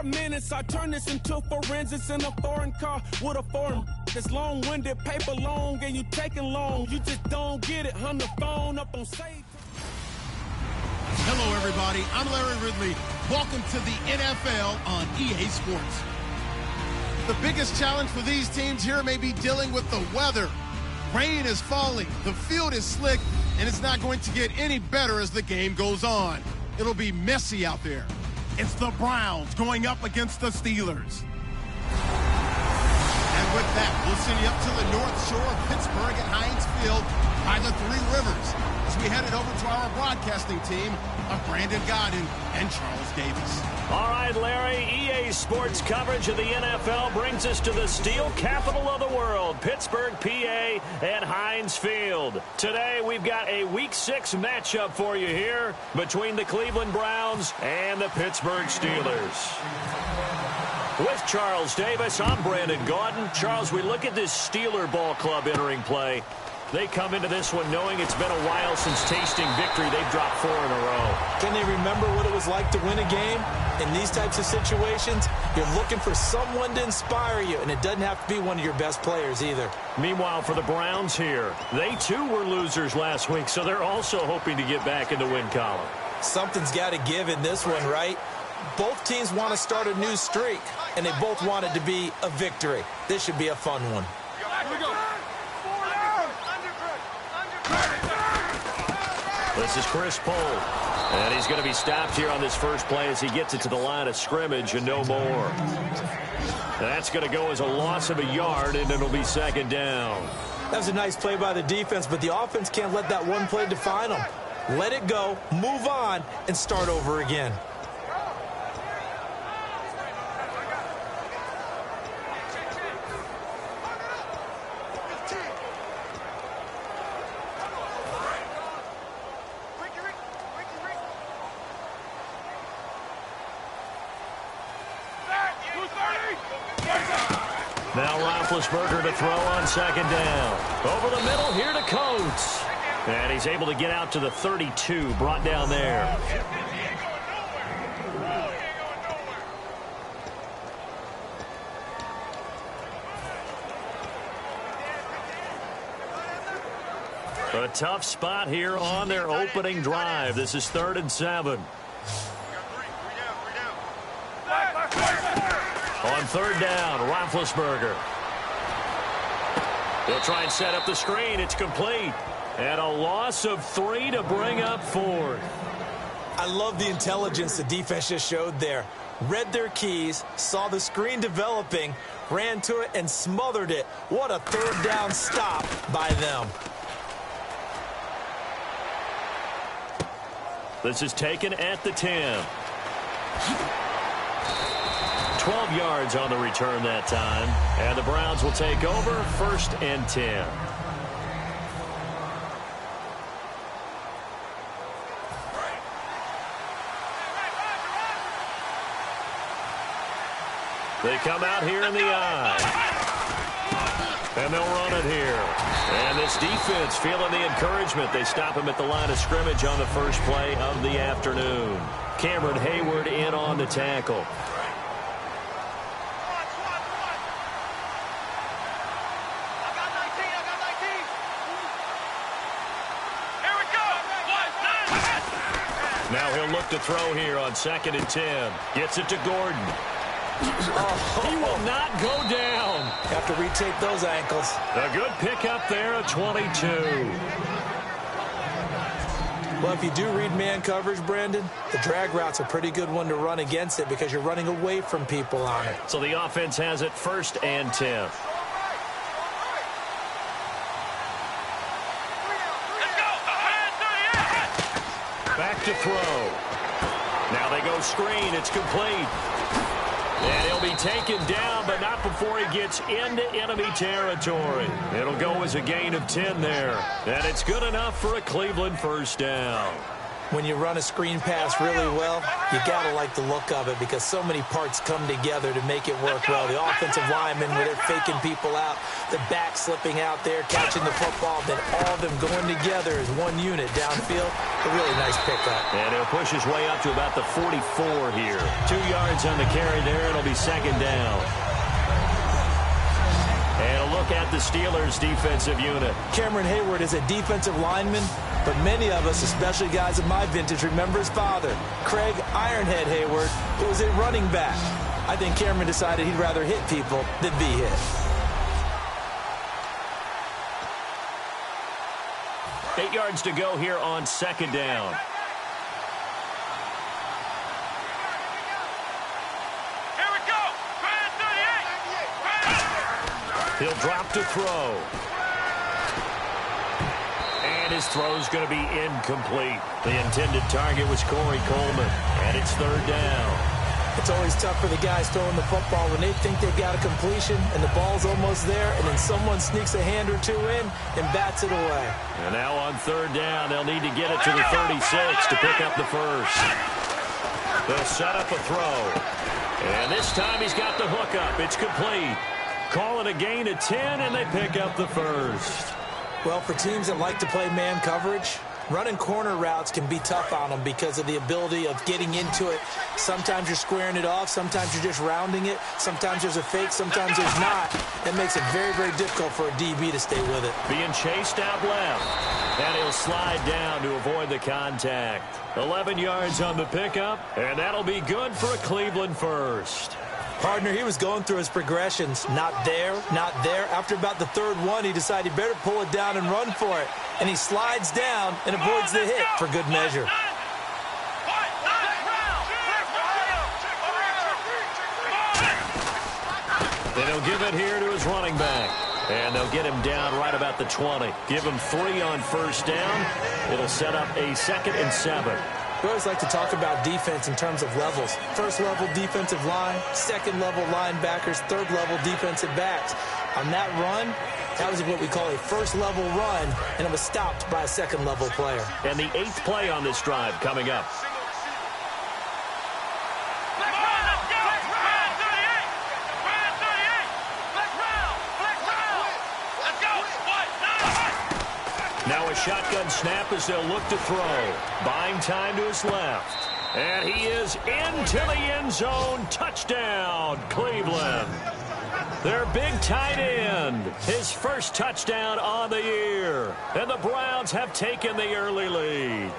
4 minutes, I turn this into forensics in a foreign car with a foreign. It's long-winded, paper long, and you taking long. You just don't get it. On the phone up on save. Hello, everybody. I'm Larry Ridley. Welcome to the NFL on EA Sports. The biggest challenge for these teams here may be dealing with the weather. Rain is falling, the field is slick, and it's not going to get any better as the game goes on. It'll be messy out there. It's the Browns going up against the Steelers. And with that, we'll send you up to the North Shore of Pittsburgh at Heinz Field by the Three Rivers as we headed over to our broadcasting team of Brandon Godden and Charles Davis. All right, Larry, EA Sports coverage of the NFL brings us to the steel capital of the world, Pittsburgh, PA, at Heinz Field. Today, we've got a Week 6 matchup for you here between the Cleveland Browns and the Pittsburgh Steelers. With Charles Davis, I'm Brandon Gaudin. Charles, we look at this Steeler ball club entering play. They come into this one knowing it's been a while since tasting victory. They've dropped 4 in a row. Can they remember what it was like to win a game? In these types of situations, you're looking for someone to inspire you, and it doesn't have to be one of your best players either. Meanwhile, for the Browns here, they too were losers last week, so they're also hoping to get back in the win column. Something's got to give in this one, right? Both teams want to start a new streak, and they both want it to be a victory. This should be a fun one. Here we go. This is Chris Pohl, and he's going to be stopped here on this first play as he gets it to the line of scrimmage and no more. That's going to go as a loss of a yard, and it'll be second down. That was a nice play by the defense, but the offense can't let that one play define them. Let it go, move on, and start over again. Now Roethlisberger to throw on second down. Over the middle here to Coates. And he's able to get out to the 32, brought down there. A tough spot here on their opening drive. This is 3rd and 7. On 3rd down, Roethlisberger. He'll try and set up the screen. It's complete. And a loss of 3 to bring up 4th. I love the intelligence the defense just showed there. Read their keys, saw the screen developing, ran to it, and smothered it. What a 3rd down stop by them. This is taken at the 10. 12 yards on the return that time. And the Browns will take over 1st and 10. They come out here in the eye. And they'll run it here. And this defense feeling the encouragement. They stop him at the line of scrimmage on the first play of the afternoon. Cameron Hayward in on the tackle. Now he'll look to throw here on 2nd and 10. Gets it to Gordon. He will not go down. Have to retake those ankles. A good pickup there at 22. Well, if you do read man coverage, Brandon, the drag route's a pretty good one to run against it because you're running away from people on it. So the offense has it 1st and 10. Back to throw. Now they go screen. It's complete. And he'll be taken down, but not before he gets into enemy territory. It'll go as a gain of 10 there. And it's good enough for a Cleveland 1st down. When you run a screen pass really well, you got to like the look of it because so many parts come together to make it work well. The offensive linemen, where they're faking people out, the back slipping out there, catching the football, then all of them going together as one unit downfield. A really nice pickup. And he'll push his way up to about the 44 here. 2 yards on the carry there. It'll be second down. And a look at the Steelers' defensive unit. Cameron Hayward is a defensive lineman, but many of us, especially guys of my vintage, remember his father, Craig Ironhead Hayward, who was a running back. I think Cameron decided he'd rather hit people than be hit. 8 yards to go here on second down. He'll drop to throw. And his throw's going to be incomplete. The intended target was Corey Coleman. And it's third down. It's always tough for the guys throwing the football when they think they've got a completion and the ball's almost there, and then someone sneaks a hand or two in and bats it away. And now on third down, they'll need to get it to the 36 to pick up the first. They'll set up a throw. And this time he's got the hook up. It's complete. Call it a gain of 10, and they pick up the first. Well, for teams that like to play man coverage, running corner routes can be tough on them because of the ability of getting into it. Sometimes you're squaring it off. Sometimes you're just rounding it. Sometimes there's a fake. Sometimes there's not. That makes it very, very difficult for a DB to stay with it. Being chased out left. And he'll slide down to avoid the contact. 11 yards on the pickup, and that'll be good for a Cleveland first. Partner, he was going through his progressions. Not there, not there. After about the third one, he decided he better pull it down and run for it. And he slides down and avoids the hit for good measure. Then he'll give it here to his running back. And they'll get him down right about the 20. Give him 3 on first down. It'll set up a 2nd and 7. We always like to talk about defense in terms of levels. First level defensive line, second level linebackers, third level defensive backs. On that run, that was what we call a first level run, and it was stopped by a second level player. And the 8th play on this drive coming up. Now a shotgun snap as they'll look to throw. Buying time to his left. And he is into the end zone. Touchdown, Cleveland. Their big tight end. His first touchdown on the year. And the Browns have taken the early lead.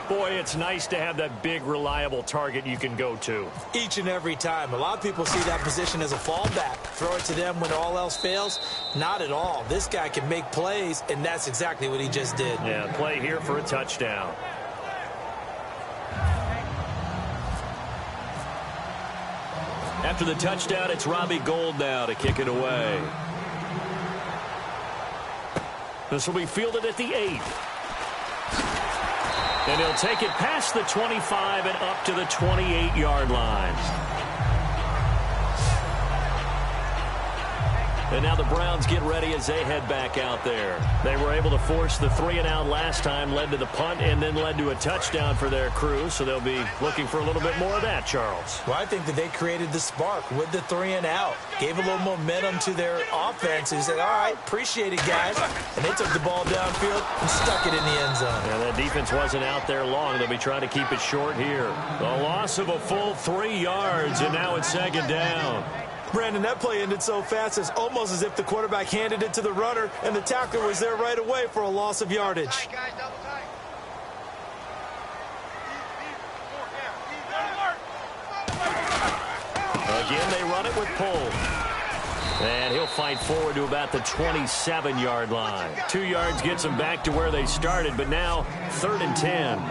Boy, it's nice to have that big, reliable target you can go to. Each and every time. A lot of people see that position as a fallback. Throw it to them when all else fails. Not at all. This guy can make plays, and that's exactly what he just did. Yeah, play here for a touchdown. After the touchdown, it's Robbie Gould now to kick it away. This will be fielded at the 8th. And he'll take it past the 25 and up to the 28-yard line. And now the Browns get ready as they head back out there. They were able to force the 3-and-out last time, led to the punt, and then led to a touchdown for their crew. So they'll be looking for a little bit more of that, Charles. Well, I think that they created the spark with the 3-and-out. Gave a little momentum to their offense. And said, all right, appreciate it, guys. And they took the ball downfield and stuck it in the end zone. Yeah, that defense wasn't out there long. They'll be trying to keep it short here. A loss of a full 3 yards, and now it's second down. Brandon, that play ended so fast, it's almost as if the quarterback handed it to the runner, and the tackler was there right away for a loss of yardage. Again, they run it with Pohl. And he'll fight forward to about the 27-yard line. 2 yards gets them back to where they started, but now 3rd and 10.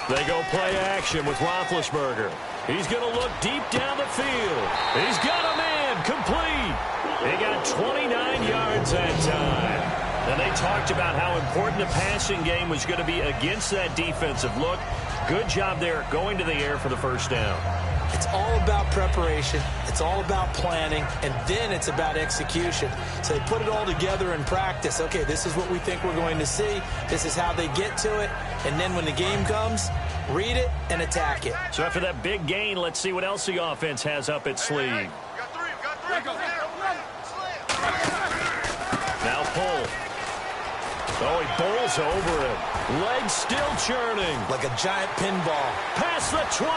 They go play action with Roethlisberger. He's going to look deep down the field. He's got a man complete. He got 29 yards that time. And they talked about how important the passing game was going to be against that defensive look. Good job there going to the air for the first down. It's all about preparation. It's all about planning. And then it's about execution. So they put it all together in practice. Okay, this is what we think we're going to see. This is how they get to it. And then when the game comes, read it and attack it. So after that big gain, let's see what else the offense has up its sleeve. Now pull. Oh, he bowls over it. Legs still churning. Like a giant pinball. Past the 20.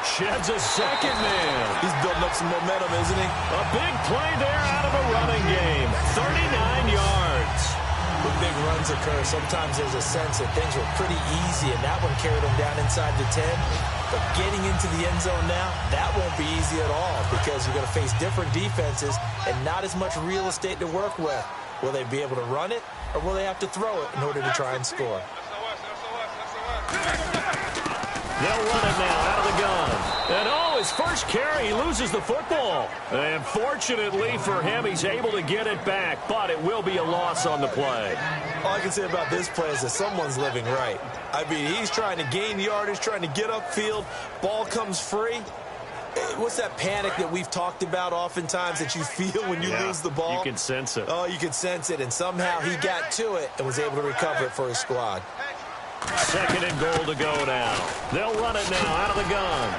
Sheds a second man. He's building up some momentum, isn't he? A big play there out of a running game. 39 yards. When big runs occur, sometimes there's a sense that things were pretty easy, and that one carried him down inside the 10. But getting into the end zone now, that won't be easy at all because you're going to face different defenses and not as much real estate to work with. Will they be able to run it, or will they have to throw it in order to try and score? They'll run it now out of the gun. And oh, his first carry, he loses the football. And fortunately for him, he's able to get it back, but it will be a loss on the play. All I can say about this play is that someone's living right. I mean, he's trying to gain yardage, trying to get upfield. Ball comes free. What's that panic that we've talked about oftentimes that you feel when you lose the ball? You can sense it. Oh, you can sense it, and somehow he got to it and was able to recover it for his squad. Second and goal to go now. They'll run it now out of the gun.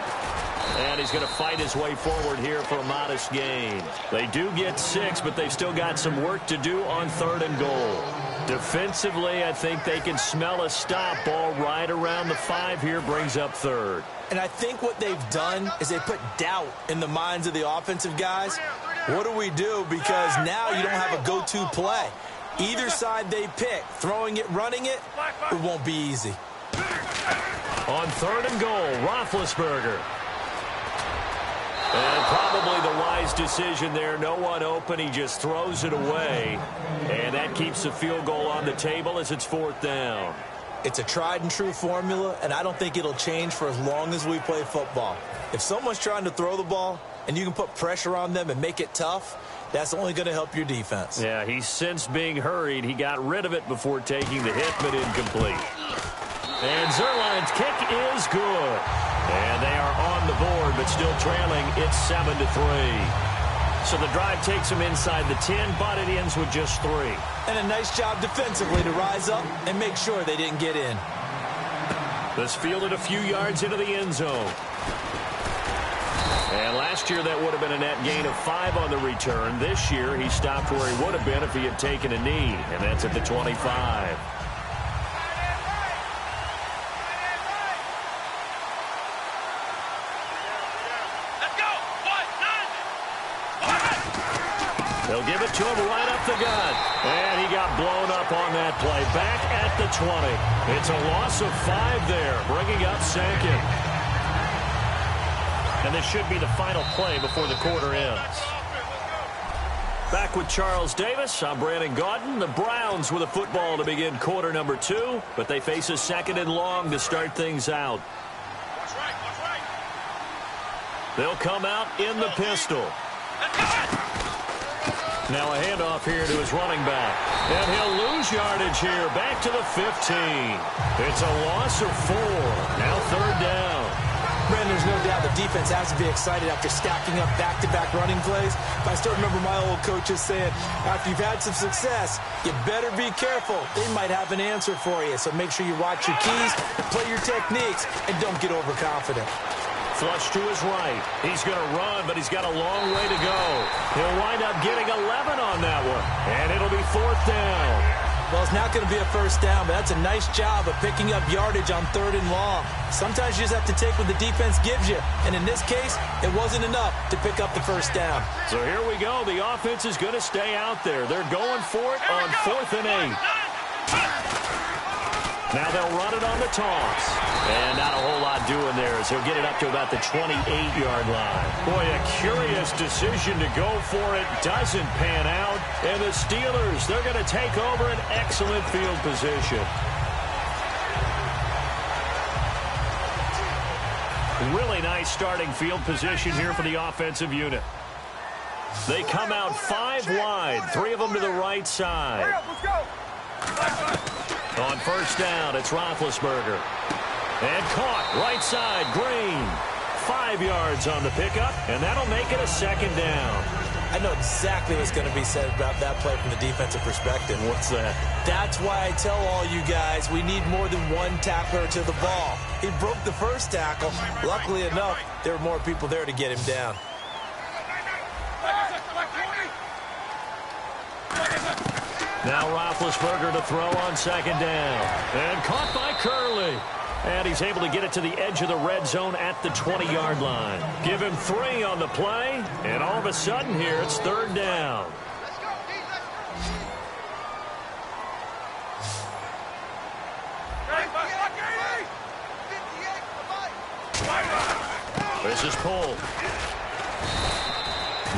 And he's going to fight his way forward here for a modest gain. They do get 6, but they've still got some work to do on third and goal. Defensively, I think they can smell a stop. Ball right around the 5 here, brings up third. And I think what they've done is they put doubt in the minds of the offensive guys. What do we do? Because now you don't have a go-to play. Either side they pick, throwing it, running it, it won't be easy. On third and goal, Roethlisberger. And probably the wise decision there. No one open. He just throws it away. And that keeps the field goal on the table as it's fourth down. It's a tried-and-true formula, and I don't think it'll change for as long as we play football. If someone's trying to throw the ball and you can put pressure on them and make it tough, that's only going to help your defense. Yeah, he's since being hurried. He got rid of it before taking the hit, but incomplete. And Zerline's kick is good. And they are on the board, but still trailing. It's 7-3. So the drive takes them inside the 10, but it ends with just 3. And a nice job defensively to rise up and make sure they didn't get in. This fielded a few yards into the end zone. And last year that would have been a net gain of 5 on the return. This year he stopped where he would have been if he had taken a knee, and that's at the 25. They'll give it to him right up the gut. And he got blown up on that play. Back at the 20. It's a loss of 5 there, bringing up second. And this should be the final play before the quarter ends. Back with Charles Davis, I'm Brandon Gaudin. The Browns with a football to begin quarter number 2, but they face a second and long to start things out. They'll come out in the pistol. Now a handoff here to his running back. And he'll lose yardage here. Back to the 15. It's a loss of 4. Now third down. Brandon, there's no doubt the defense has to be excited after stacking up back-to-back running plays. I still remember my old coaches saying, after you've had some success, you better be careful. They might have an answer for you. So make sure you watch your keys, play your techniques, and don't get overconfident. Flush to his right. He's going to run, but he's got a long way to go. He'll wind up getting 11 on that one, and it'll be fourth down. Well, it's not going to be a first down, but that's a nice job of picking up yardage on third and long. Sometimes you just have to take what the defense gives you, and in this case, it wasn't enough to pick up the first down. So here we go. The offense is going to stay out there. They're going for it on 4th and 8. Now they'll run it on the toss. And not a whole lot doing there as he'll get it up to about the 28-yard line. Boy, a curious decision to go for it. Doesn't pan out. And the Steelers, they're going to take over an excellent field position. Really nice starting field position here for the offensive unit. They come out 5 wide, 3 of them to the right side. Let's go. On first down, it's Roethlisberger. And caught right side, Green. 5 yards on the pickup, and that'll make it a second down. I know exactly what's going to be said about that play from the defensive perspective. What's that? That's why I tell all you guys we need more than one tackler to the ball. He broke the first tackle. Luckily enough, there were more people there to get him down. Now Roethlisberger to throw on second down. And caught by Curley. And he's able to get it to the edge of the red zone at the 20-yard line. Give him 3 on the play, and all of a sudden here it's third down. This is pulled.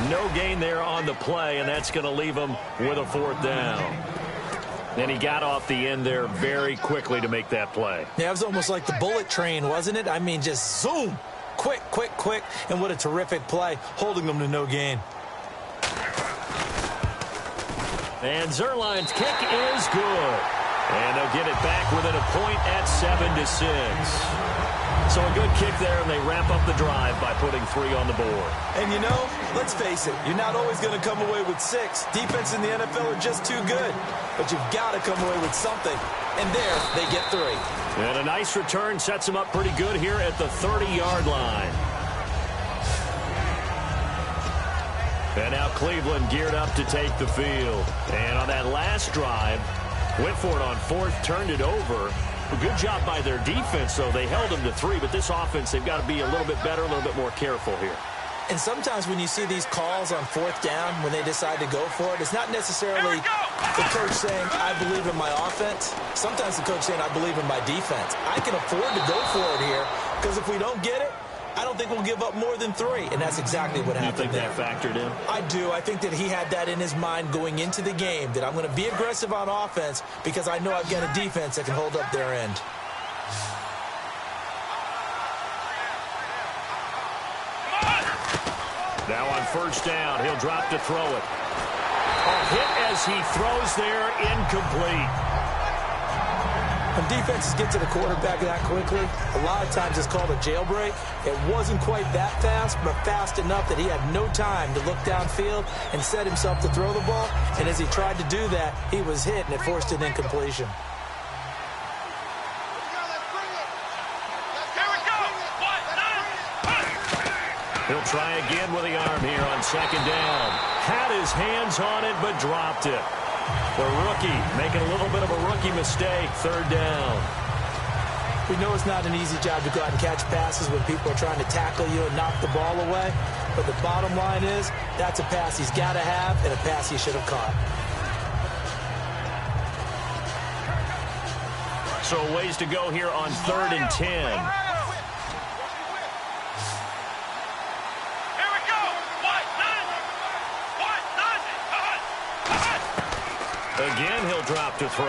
No gain there on the play, and that's going to leave him with a 4th down. And he got off the end there very quickly to make that play. Yeah, it was almost like the bullet train, wasn't it? I mean, just zoom. Quick, quick, quick. And what a terrific play, holding them to no gain. And Zerline's kick is good. And they'll get it back within a point at 7-6. So a good kick there, and they wrap up the drive by putting 3 on the board. And you know, let's face it, you're not always going to come away with 6. Defense in the NFL are just too good. But you've got to come away with something. And there, they get 3. And a nice return sets them up pretty good here at the 30-yard line. And now Cleveland geared up to take the field. And on that last drive, went for it on 4th, turned it over. A good job by their defense, though. They held them to 3, but this offense, they've got to be a little bit better, a little bit more careful here. And sometimes when you see these calls on 4th down, when they decide to go for it, it's not necessarily the coach saying, I believe in my offense. Sometimes the coach saying, I believe in my defense. I can afford to go for it here, because if we don't get it, I don't think we'll give up more than 3, and that's exactly what happened there. You think that factored in? I do. I think that he had that in his mind going into the game, that I'm going to be aggressive on offense because I know I've got a defense that can hold up their end. Now on first down, he'll drop to throw it. A hit as he throws there, incomplete. When defenses get to the quarterback that quickly, a lot of times it's called a jailbreak. It wasn't quite that fast, but fast enough that he had no time to look downfield and set himself to throw the ball. And as he tried to do that, he was hit, and it forced an incompletion. He'll try again with the arm here on second down. Had his hands on it, but dropped it. The rookie making a little bit of a rookie mistake, third down. We know it's not an easy job to go out and catch passes when people are trying to tackle you and knock the ball away. But the bottom line is, that's a pass he's got to have and a pass he should have caught. So a ways to go here on 3rd and 10. Again, he'll drop to throw.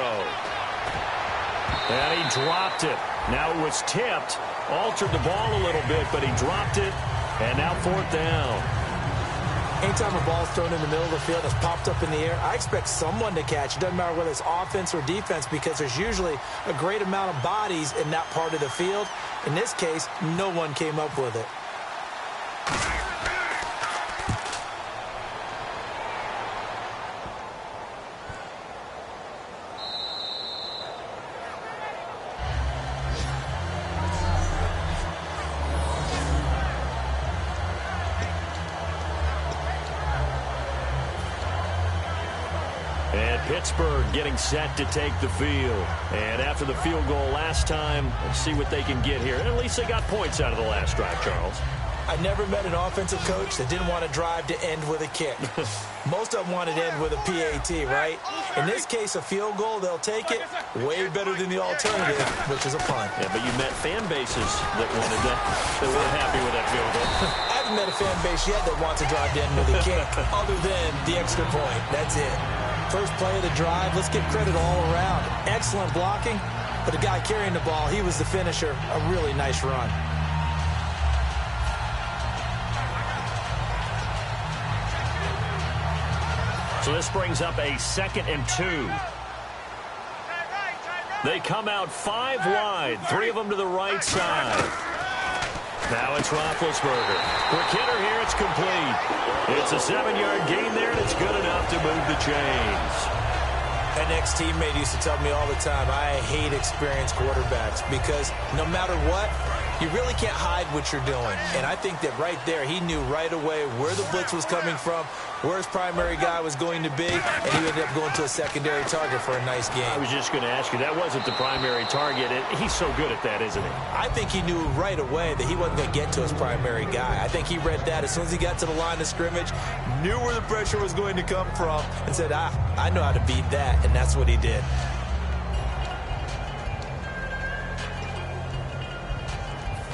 And he dropped it. Now it was tipped. Altered the ball a little bit, but he dropped it. And now 4th down. Anytime a ball's thrown in the middle of the field, it's popped up in the air, I expect someone to catch. It doesn't matter whether it's offense or defense, because there's usually a great amount of bodies in that part of the field. In this case, no one came up with it. Pittsburgh getting set to take the field. And after the field goal last time, let's see what they can get here. And at least they got points out of the last drive, Charles. I never met an offensive coach that didn't want to drive to end with a kick. Most of them wanted to end with a PAT, right? In this case, a field goal, they'll take it. Way better than the alternative, which is a punt. Yeah, but you met fan bases that wanted that, that were happy with that field goal. I haven't met a fan base yet that wants to drive to end with a kick, other than the extra point. That's it. First play of the drive, let's give credit all around. Excellent blocking, but the guy carrying the ball, he was the finisher. A really nice run. So this brings up a 2nd and 2. They come out 5 wide, 3 of them to the right side. Now it's Roethlisberger. For Kidder here, it's complete. It's a 7-yard gain there, and it's good enough to move the chains. An ex-teammate used to tell me all the time, I hate experienced quarterbacks because no matter what, you really can't hide what you're doing. And I think that right there, he knew right away where the blitz was coming from, where his primary guy was going to be, and he ended up going to a secondary target for a nice game. I was just going to ask you, that wasn't the primary target. He's so good at that, isn't he? I think he knew right away that he wasn't going to get to his primary guy. I think he read that as soon as he got to the line of scrimmage, knew where the pressure was going to come from, and said, I know how to beat that, and that's what he did.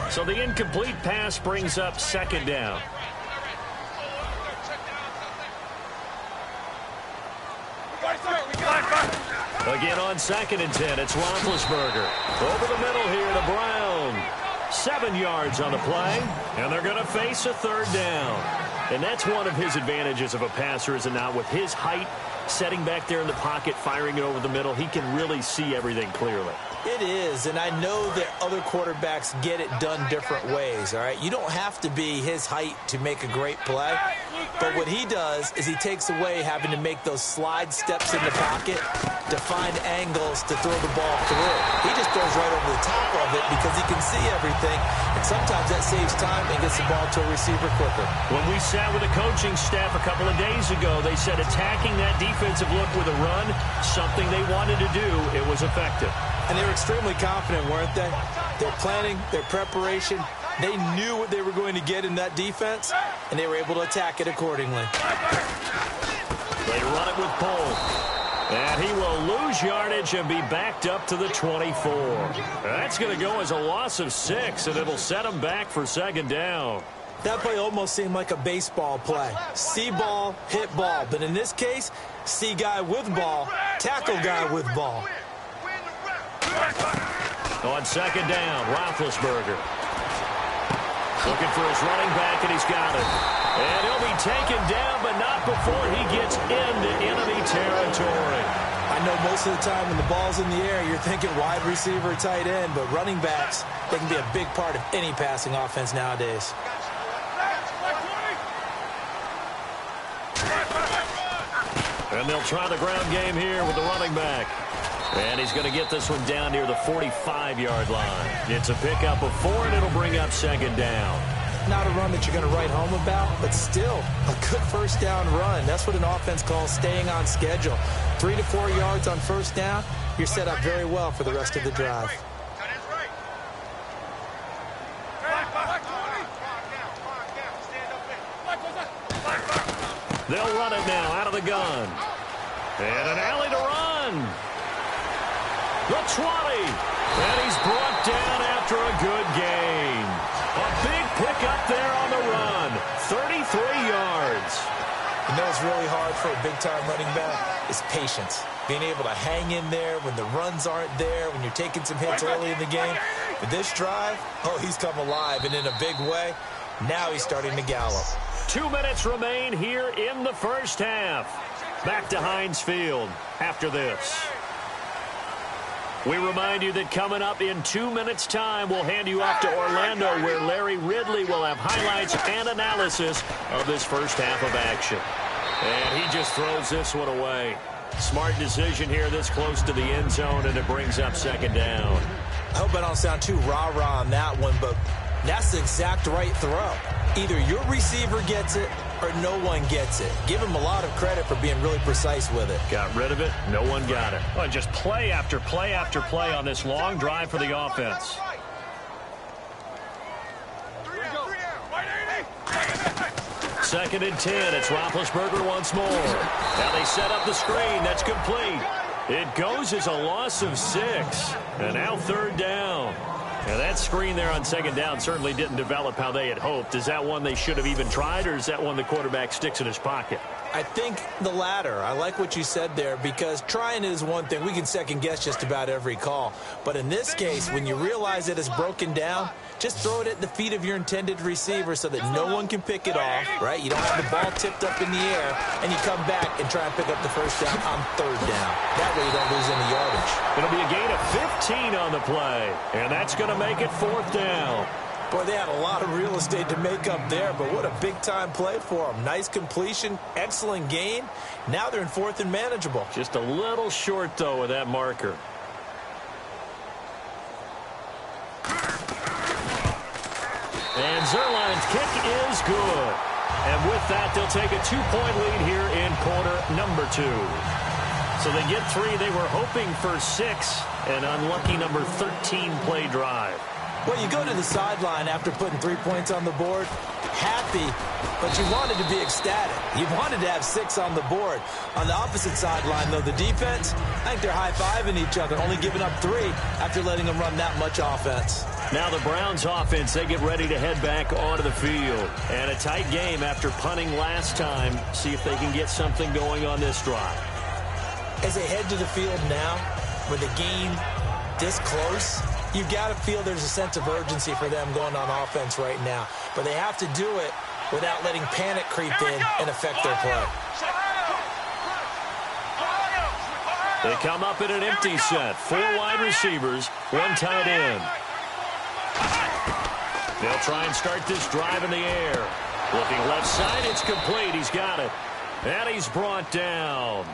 So the incomplete pass brings up 2nd down. Again on 2nd and 10, it's Roethlisberger. Over the middle here to Brown. 7 yards on the play, and they're going to face a 3rd down. And that's one of his advantages of a passer, is it not? With his height, setting back there in the pocket, firing it over the middle, he can really see everything clearly. It is, and I know that other quarterbacks get it done different ways, all right? You don't have to be his height to make a great play, but what he does is he takes away having to make those slide steps in the pocket to find angles to throw the ball through. He just throws right over the top of it because he can see everything, and sometimes that saves time and gets the ball to a receiver quicker. When we sat with the coaching staff a couple of days ago, they said attacking that defensive look with a run, something they wanted to do, it was effective. And they were extremely confident, weren't they? Their planning, their preparation, they knew what they were going to get in that defense, and they were able to attack it accordingly. They run it with Cole. And he will lose yardage and be backed up to the 24. That's going to go as a loss of 6, and it'll set him back for 2nd down. That play almost seemed like a baseball play. See ball, hit ball. But in this case, see guy with ball, tackle guy with ball. On 2nd down, Roethlisberger. Looking for his running back, and he's got it. And he'll be taken down, but not before he gets into enemy territory. I know most of the time when the ball's in the air, you're thinking wide receiver, tight end, but running backs, they can be a big part of any passing offense nowadays. And they'll try the ground game here with the running back. And he's going to get this one down near the 45-yard line. It's a pickup of 4, and it'll bring up 2nd down. Not a run that you're going to write home about, but still a good 1st down run. That's what an offense calls staying on schedule. 3 to 4 yards on 1st down, you're set up very well for the rest of the drive. They'll run it now out of the gun. And an alley to run. The 20. And he's brought down after a good gain. A big pickup there on the run. 33 yards. You know what's really hard for a big-time running back is patience. Being able to hang in there when the runs aren't there, when you're taking some hits early in the game. But this drive, he's come alive and in a big way. Now he's starting to gallop. 2 minutes remain here in the 1st half. Back to Heinz Field after this. We remind you that coming up in 2 minutes' time, we'll hand you off to Orlando, where Larry Ridley will have highlights and analysis of this 1st half of action. And he just throws this one away. Smart decision here this close to the end zone, and it brings up 2nd down. I hope I don't sound too rah-rah on that one, but that's the exact right throw. Either your receiver gets it or no one gets it. Give him a lot of credit for being really precise with it. Got rid of it. No one got it. Oh, just play after play after play on this long drive for the offense. Second and 10. It's Roethlisberger once more. Now they set up the screen. That's complete. It goes as a loss of 6. And now 3rd down. Now that screen there on 2nd down certainly didn't develop how they had hoped. Is that one they should have even tried, or is that one the quarterback sticks in his pocket? I think the latter. I like what you said there, because trying it is one thing. We can second guess just about every call. But in this case, when you realize it is broken down, just throw it at the feet of your intended receiver so that no one can pick it off, right? You don't have the ball tipped up in the air, and you come back and try and pick up the first down on third down. That way you don't lose any yardage. It'll be a gain of 15 on the play, and that's going to make it fourth down. Boy, they had a lot of real estate to make up there, but what a big-time play for them. Nice completion, excellent gain. Now they're in fourth and manageable. Just a little short, though, with that marker. And Zuerlein's kick is good. And with that, they'll take a 2-point lead here in quarter number 2. So they get 3. They were hoping for 6. An unlucky number 13 play drive. Well, you go to the sideline after putting 3 points on the board, happy, but you wanted to be ecstatic. You wanted to have 6 on the board. On the opposite sideline, though, the defense, I think they're high-fiving each other, only giving up 3 after letting them run that much offense. Now the Browns offense, they get ready to head back onto the field. And a tight game after punting last time. See if they can get something going on this drive. As they head to the field now, with the game this close, you've got to feel there's a sense of urgency for them going on offense right now. But they have to do it without letting panic creep in and affect their play. They come up in an empty set. 4 wide receivers, 1 tight end. They'll try and start this drive in the air. Looking left side, it's complete. He's got it. And he's brought down.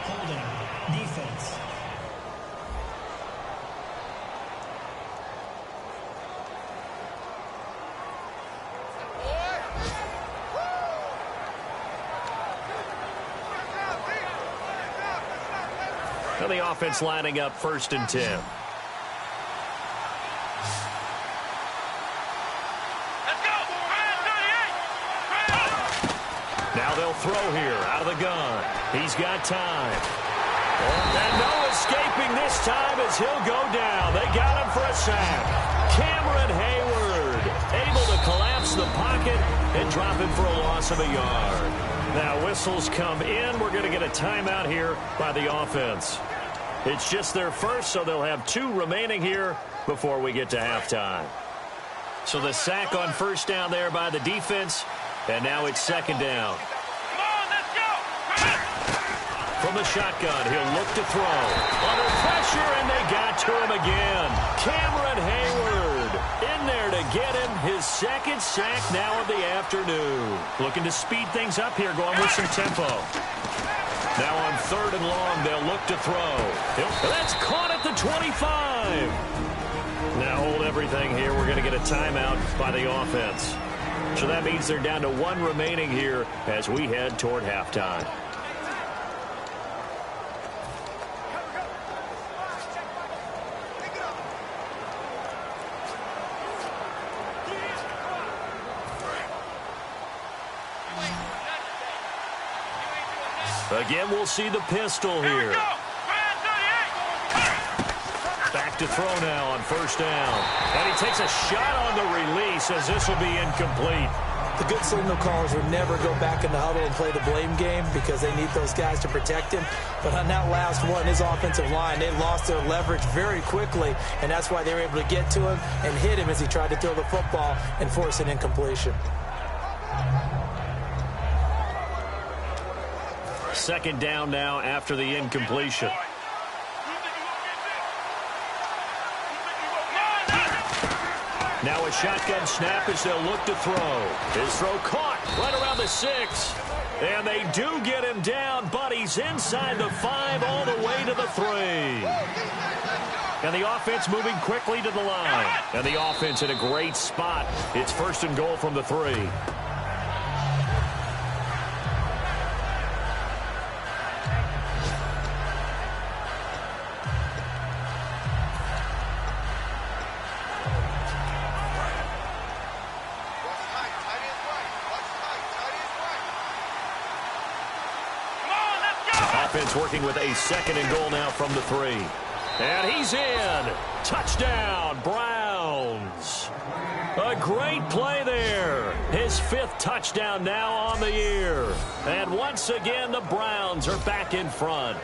Holding. Defense. And the offense lining up 1st and 10. Now they'll throw here out of the gun. He's got time. And no escaping this time as he'll go down. They got him for a sack. Cameron Hayward able to collapse the pocket and drop him for a loss of a yard. Now whistles come in. We're going to get a timeout here by the offense. It's just their first, so they'll have 2 remaining here before we get to halftime. So the sack on 1st down there by the defense, and now it's 2nd down. From the shotgun, he'll look to throw. Under pressure, and they got to him again. Cameron Hayward in there to get him his 2nd sack now of the afternoon. Looking to speed things up here, going with some tempo. Now on 3rd and long, they'll look to throw. That's caught at the 25. Now hold everything here. We're going to get a timeout by the offense. So that means they're down to 1 remaining here as we head toward halftime. Again, we'll see the pistol here. Back to throw now on 1st down. And he takes a shot on the release as this will be incomplete. The good signal callers would never go back in the huddle and play the blame game because they need those guys to protect him. But on that last one, his offensive line, they lost their leverage very quickly, and that's why they were able to get to him and hit him as he tried to throw the football and force an incompletion. 2nd down now after the incompletion. Now a shotgun snap as they'll look to throw. His throw caught right around the 6. And they do get him down, but he's inside the 5 all the way to the 3. And the offense moving quickly to the line. And the offense in a great spot. It's 1st and goal from the 3. Offense working with a 2nd and goal now from the 3. And he's in. Touchdown, Browns. A great play there. His 5th touchdown now on the year. And once again, the Browns are back in front.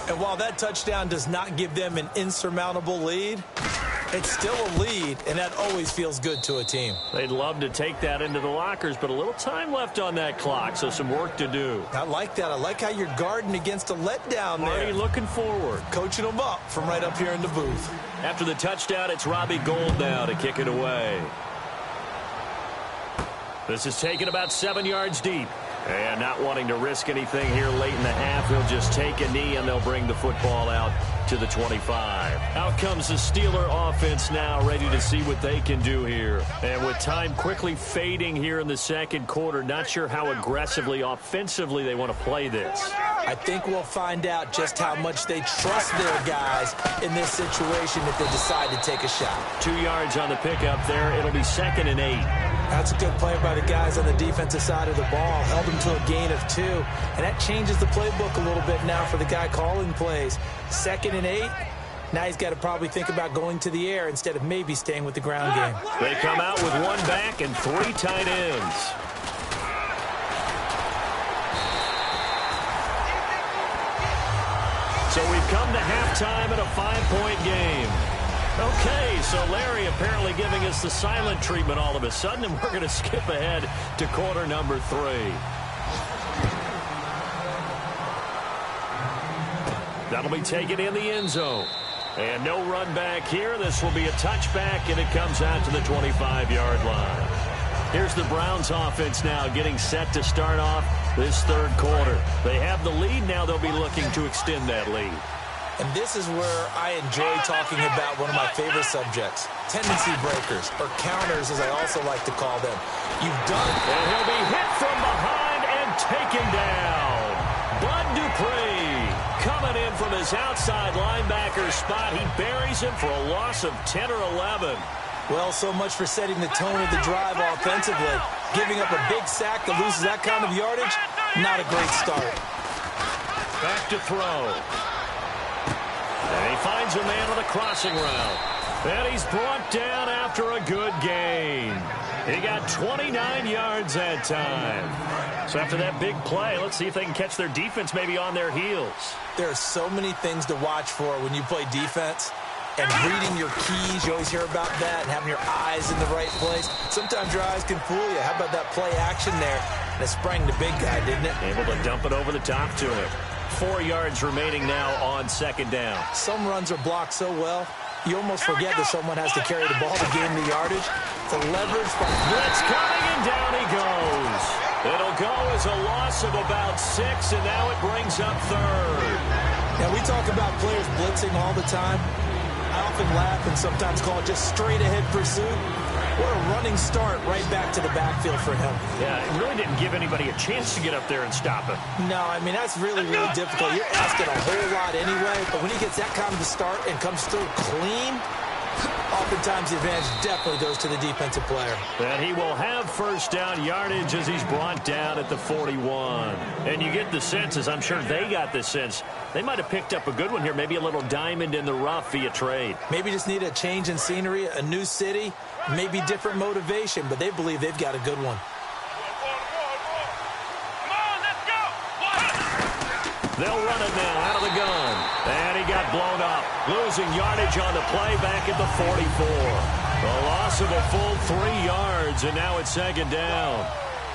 And while that touchdown does not give them an insurmountable lead, It's still a lead, and that always feels good to a team. They'd love to take that into the lockers, but a little time left on that clock, so some work to do. I like that. I like how you're guarding against a letdown there. Already looking forward. Coaching them up from right up here in the booth. After the touchdown, it's Robbie Gould now to kick it away. This is taken about 7 yards deep. And not wanting to risk anything here late in the half, he'll just take a knee, and they'll bring the football out to the 25. Out comes the Steeler offense now, ready to see what they can do here. And with time quickly fading here in the second quarter, not sure how aggressively, offensively they want to play this. I think we'll find out just how much they trust their guys in this situation if they decide to take a shot. 2 yards on the pickup there. It'll be 2nd and 8. That's a good play by the guys on the defensive side of the ball. Held them to a gain of 2. And that changes the playbook a little bit now for the guy calling plays. 2nd and 8. Now he's got to probably think about going to the air instead of maybe staying with the ground game. They come out with 1 back and 3 tight ends. So we've come to halftime in a 5-point game. Okay, so Larry apparently giving us the silent treatment all of a sudden, and we're going to skip ahead to quarter number 3. That'll be taken in the end zone. And no run back here. This will be a touchback, and it comes out to the 25-yard line. Here's the Browns offense now getting set to start off this third quarter. They have the lead. Now they'll be looking to extend that lead. And this is where I enjoy talking about one of my favorite subjects, tendency breakers, or counters as I also like to call them. You've done it. And he'll be hit from behind and taken down. Bud Dupree coming in from his outside linebacker spot. He buries him for a loss of 10 or 11. Well, so much for setting the tone of the drive offensively. Giving up a big sack that loses that kind of yardage, not a great start. Back to throw. And he finds a man on the crossing route. And he's brought down after a good gain. He got 29 yards that time. So after that big play, let's see if they can catch their defense maybe on their heels. There are so many things to watch for when you play defense. And reading your keys, you always hear about that, and having your eyes in the right place. Sometimes your eyes can fool you. How about that play action there? And it sprang the big guy, didn't it? Able to dump it over the top to him. 4 yards remaining now on 2nd down. Some runs are blocked so well, you almost forget that someone has to carry the ball to gain the yardage. The leverage. Blitz coming, and down he goes. It'll go as a loss of about 6, and now it brings up 3rd. Now, we talk about players blitzing all the time. I often laugh and sometimes call it just straight-ahead pursuit. What a running start right back to the backfield for him. Yeah, it really didn't give anybody a chance to get up there and stop him. No, I mean, that's really, really difficult. You're asking a whole lot anyway, but when he gets that kind of a start and comes through clean, oftentimes the advantage definitely goes to the defensive player. And he will have first down yardage as he's brought down at the 41. And you get the sense, as I'm sure they got the sense, they might have picked up a good one here, maybe a little diamond in the rough via trade. Maybe just need a change in scenery, a new city, maybe different motivation, but they believe they've got a good one. They'll run it now out of the gun. And he got blown up. Losing yardage on the play back at the 44. A loss of a full 3 yards, and now it's 2nd down.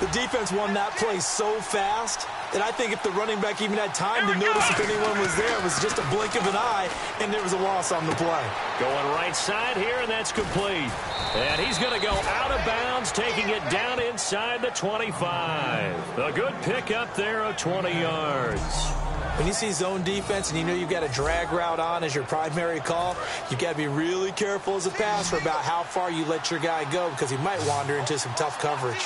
The defense won that play so fast that I think if the running back even had time to notice if anyone was there, it was just a blink of an eye, and there was a loss on the play. Going right side here, and that's complete. And he's going to go out of bounds, taking it down inside the 25. A good pickup there of 20 yards. When you see zone defense and you know you've got a drag route on as your primary call, you've got to be really careful as a passer about how far you let your guy go because he might wander into some tough coverage.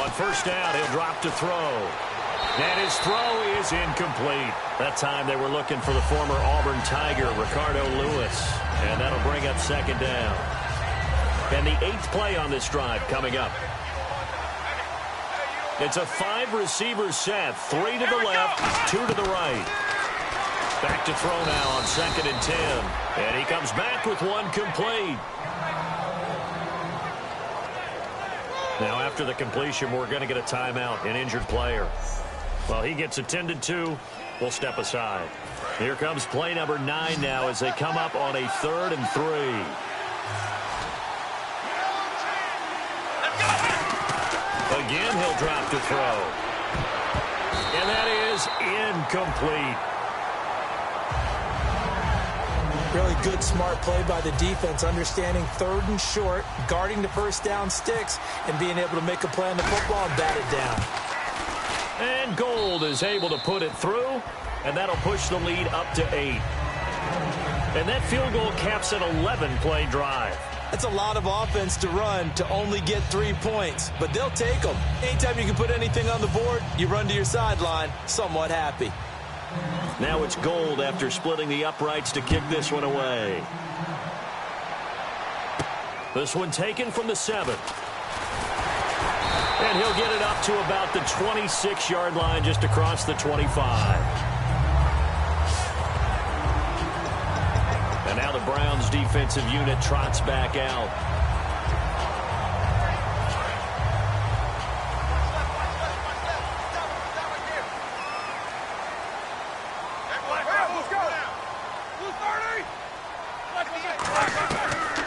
On first down, he'll drop to throw. And his throw is incomplete. That time they were looking for the former Auburn Tiger, Ricardo Lewis. And that'll bring up 2nd down. And the 8th play on this drive coming up. It's a 5-receiver set. 3 to the left, 2 to the right. Back to throw now on 2nd and 10. And he comes back with one complete. Now after the completion, we're going to get a timeout, an injured player. Well, he gets attended to. We'll step aside. Here comes play number 9 now as they come up on a 3rd and 3. Again, he'll drop to throw. And that is incomplete. Really good, smart play by the defense, understanding 3rd and short, guarding the first down sticks, and being able to make a play on the football and bat it down. And Gold is able to put it through, and that'll push the lead up to 8. And that field goal caps an 11-play drive. That's a lot of offense to run to only get 3 points, but they'll take them. Anytime you can put anything on the board, you run to your sideline somewhat happy. Now it's Gold after splitting the uprights to kick this one away. This one taken from the 7. And he'll get it up to about the 26-yard line just across the 25. And now the Browns defensive unit trots back out.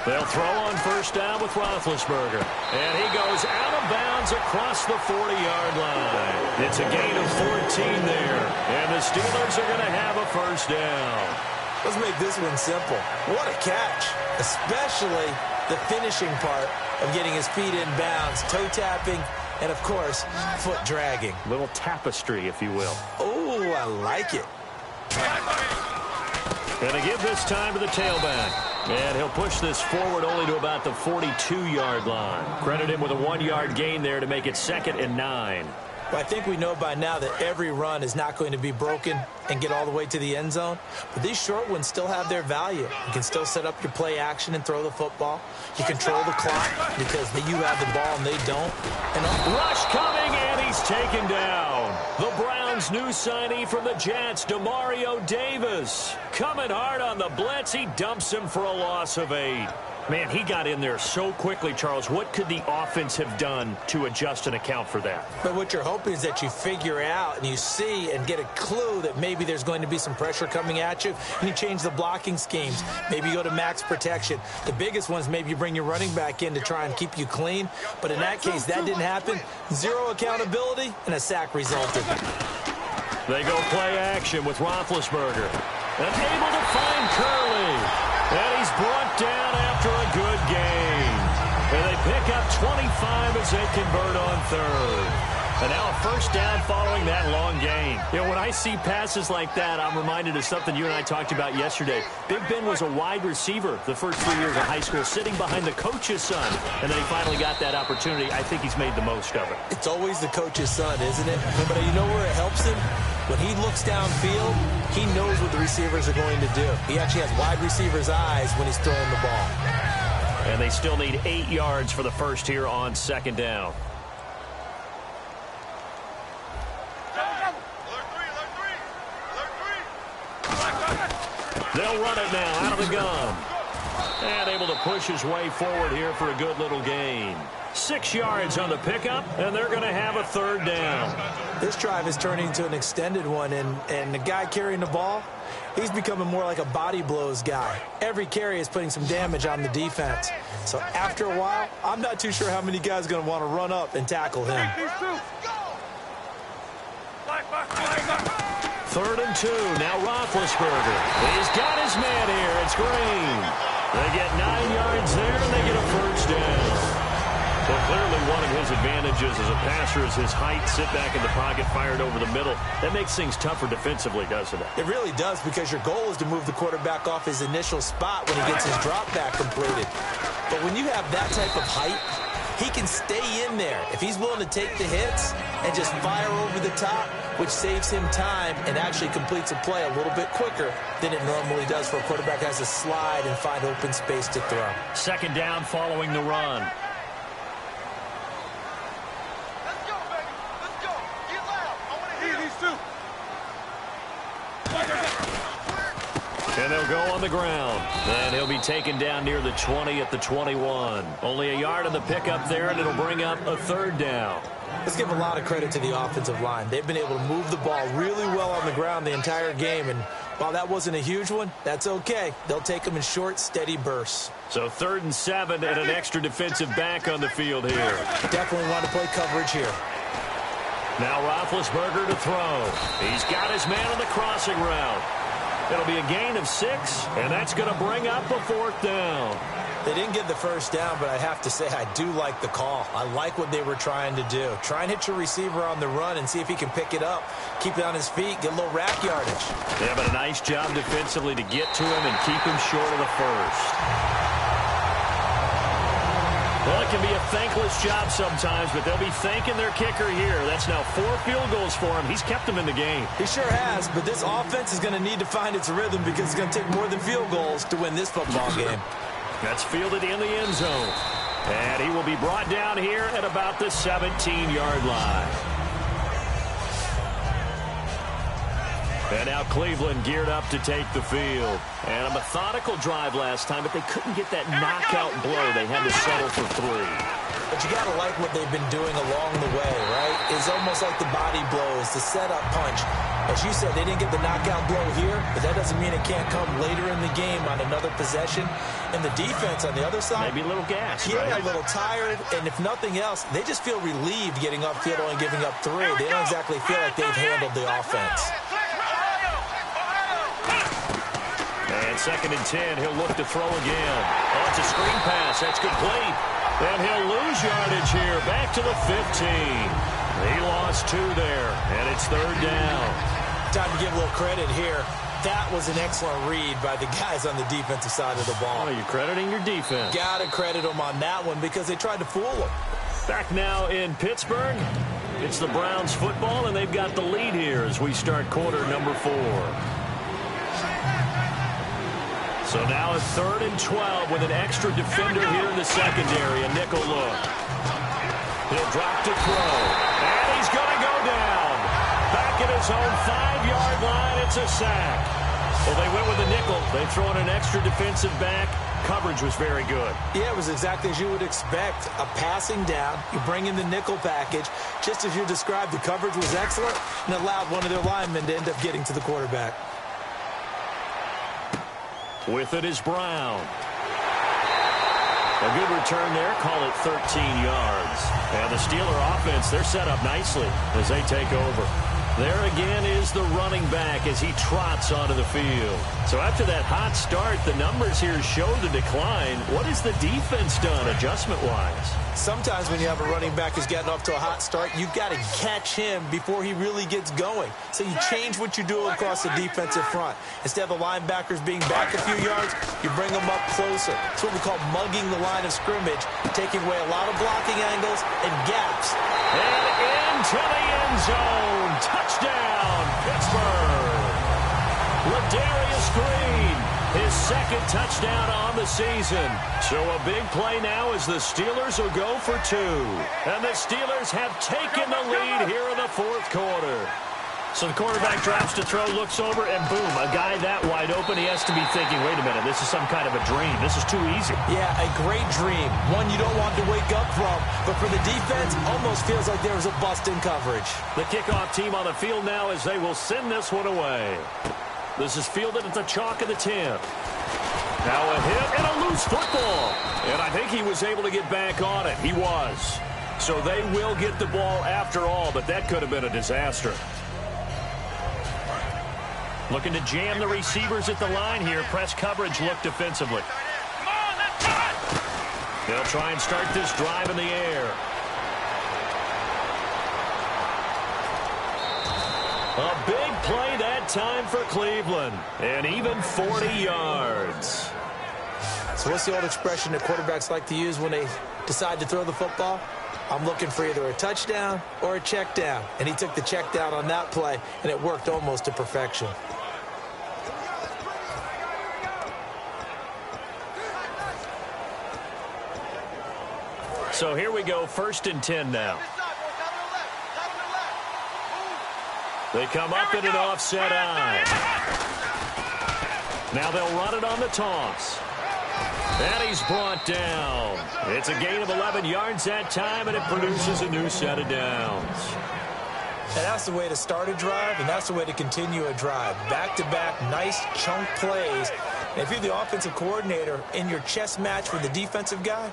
They'll throw on first down with Roethlisberger. And he goes out of bounds across the 40-yard line. It's a gain of 14 there. And the Steelers are going to have a first down. Let's make this one simple. What a catch, especially the finishing part of getting his feet in bounds, toe tapping, and, of course, foot dragging. Little tapestry, if you will. Oh, I like it. Going to give this time to the tailback. And he'll push this forward only to about the 42-yard line. Credit him with a 1-yard gain there to make it 2nd and 9. Well, I think we know by now that every run is not going to be broken and get all the way to the end zone. But these short ones still have their value. You can still set up your play action and throw the football. You control the clock because you have the ball and they don't. And rush coming, and he's taken down. The Browns' new signee from the Jets, Demario Davis. Coming hard on the blitz. He dumps him for a loss of 8. Man, he got in there so quickly, Charles. What could the offense have done to adjust and account for that? But what you're hoping is that you figure out and you see and get a clue that maybe there's going to be some pressure coming at you, and you change the blocking schemes. Maybe you go to max protection. The biggest ones, maybe you bring your running back in to try and keep you clean. But in that case, that didn't happen. 0 accountability, and a sack resulted. They go play action with Roethlisberger. And able to find Curley. And he's brought down after a good game. And they pick up 25 as they convert on 3rd. And now a first down following that long gain. You know, when I see passes like that, I'm reminded of something you and I talked about yesterday. Big Ben was a wide receiver the first 3 years of high school, sitting behind the coach's son. And then he finally got that opportunity. I think he's made the most of it. It's always the coach's son, isn't it? But you know where it helps him? When he looks downfield, he knows what the receivers are going to do. He actually has wide receivers' eyes when he's throwing the ball. And they still need 8 yards for the first here on 2nd down. They'll run it now out of the gun. And able to push his way forward here for a good little gain. 6 yards on the pickup, and they're going to have a 3rd down. This drive is turning into an extended one, and the guy carrying the ball, he's becoming more like a body blows guy. Every carry is putting some damage on the defense. So after a while, I'm not too sure how many guys are going to want to run up and tackle him. 3rd and 2. Now Roethlisberger. He's got his man here. It's Green. They get 9 yards there, and they get a first down. Well, clearly one of his advantages as a passer is his height, sit back in the pocket, fired over the middle. That makes things tougher defensively, doesn't it? It really does, because your goal is to move the quarterback off his initial spot when he gets his drop back completed. But when you have that type of height, he can stay in there. If he's willing to take the hits and just fire over the top, which saves him time and actually completes a play a little bit quicker than it normally does for a quarterback has to slide and find open space to throw. 2nd down following the run. And they'll go on the ground. And he'll be taken down near the 20 at the 21. Only a yard on the pickup there, and it'll bring up a 3rd down. Let's give a lot of credit to the offensive line. They've been able to move the ball really well on the ground the entire game. And While that wasn't a huge one, that's okay. They'll take them in short, steady bursts. So 3rd and 7 and an extra defensive back on the field here. Definitely want to play coverage here. Now Roethlisberger to throw. He's got his man on the crossing route. It'll be a gain of 6, and that's going to bring up a 4th down. They didn't get the first down, but I have to say I do like the call. I like what they were trying to do. Try and hit your receiver on the run and see if he can pick it up. Keep it on his feet, get a little rack yardage. Yeah, but a nice job defensively to get to him and keep him short of the first. Well, it can be a thankless job sometimes, but they'll be thanking their kicker here. That's now 4 field goals for him. He's kept them in the game. He sure has, but this offense is going to need to find its rhythm because it's going to take more than field goals to win this football game. That's fielded in the end zone. And he will be brought down here at about the 17-yard line. And now Cleveland geared up to take the field. And a methodical drive last time, but they couldn't get that knockout blow. They had to settle for 3. But you got to like what they've been doing along the way, right? It's almost like the body blows, the setup punch. As you said, they didn't get the knockout blow here, but that doesn't mean it can't come later in the game on another possession. And the defense on the other side, maybe a little gas, yeah, right? A little tired. And if nothing else, they just feel relieved getting upfield, only giving up 3. They don't exactly feel like they've handled the offense. And 2nd and 10, he'll look to throw again. Oh, it's a screen pass. That's complete. And he'll lose yardage here. Back to the 15. He lost 2 there, and it's 3rd down. Time to give a little credit here. That was an excellent read by the guys on the defensive side of the ball. Oh, you're crediting your defense. Got to credit them on that one because they tried to fool them. Back now in Pittsburgh. It's the Browns football, and they've got the lead here as we start quarter number 4. So now it's 3rd and 12 with an extra defender here in the secondary. A nickel look. He'll drop to throw. And he's going to go down. Back at his own 5-yard line. It's a sack. Well, they went with a nickel. They throw in an extra defensive back. Coverage was very good. Yeah, it was exactly as you would expect. A passing down. You bring in the nickel package. Just as you described, the coverage was excellent and allowed one of their linemen to end up getting to the quarterback. With it is Brown. A good return there. Call it 13 yards. And the Steeler offense, they're set up nicely as they take over. There again is the running back as he trots onto the field. So after that hot start, the numbers here show the decline. What has the defense done adjustment-wise? Sometimes when you have a running back who's getting off to a hot start, you've got to catch him before he really gets going. So you change what you do across the defensive front. Instead of the linebackers being back a few yards, you bring them up closer. It's what we call mugging the line of scrimmage, taking away a lot of blocking angles and gaps. And into the end zone. Touchdown, Pittsburgh. Ladarius Green, his 2nd touchdown on the season. So a big play now as the Steelers will go for 2. And the Steelers have taken the lead here in the 4th quarter. So the quarterback drops to throw, looks over, and boom, a guy that wide open, he has to be thinking, wait a minute, this is some kind of a dream. This is too easy. Yeah, a great dream. One you don't want to wake up from. But for the defense, almost feels like there was a bust in coverage. The kickoff team on the field now as they will send this one away. This is fielded at the chalk of the 10. Now a hit and a loose football. And I think he was able to get back on it. He was. So they will get the ball after all, but that could have been a disaster. Looking to jam the receivers at the line here. Press coverage look defensively. They'll try and start this drive in the air. A big play that time for Cleveland. And even 40 yards. So what's the old expression that quarterbacks like to use when they decide to throw the football? I'm looking for either a touchdown or a check down. And he took the check down on that play, and it worked almost to perfection. So here we go, 1st and 10 now. They come up in an offset eye. Now they'll run it on the toss. And he's brought down. It's a gain of 11 yards that time, and it produces a new set of downs. And that's the way to start a drive, and that's the way to continue a drive. Back-to-back, nice chunk plays. And if you're the offensive coordinator in your chess match with the defensive guy,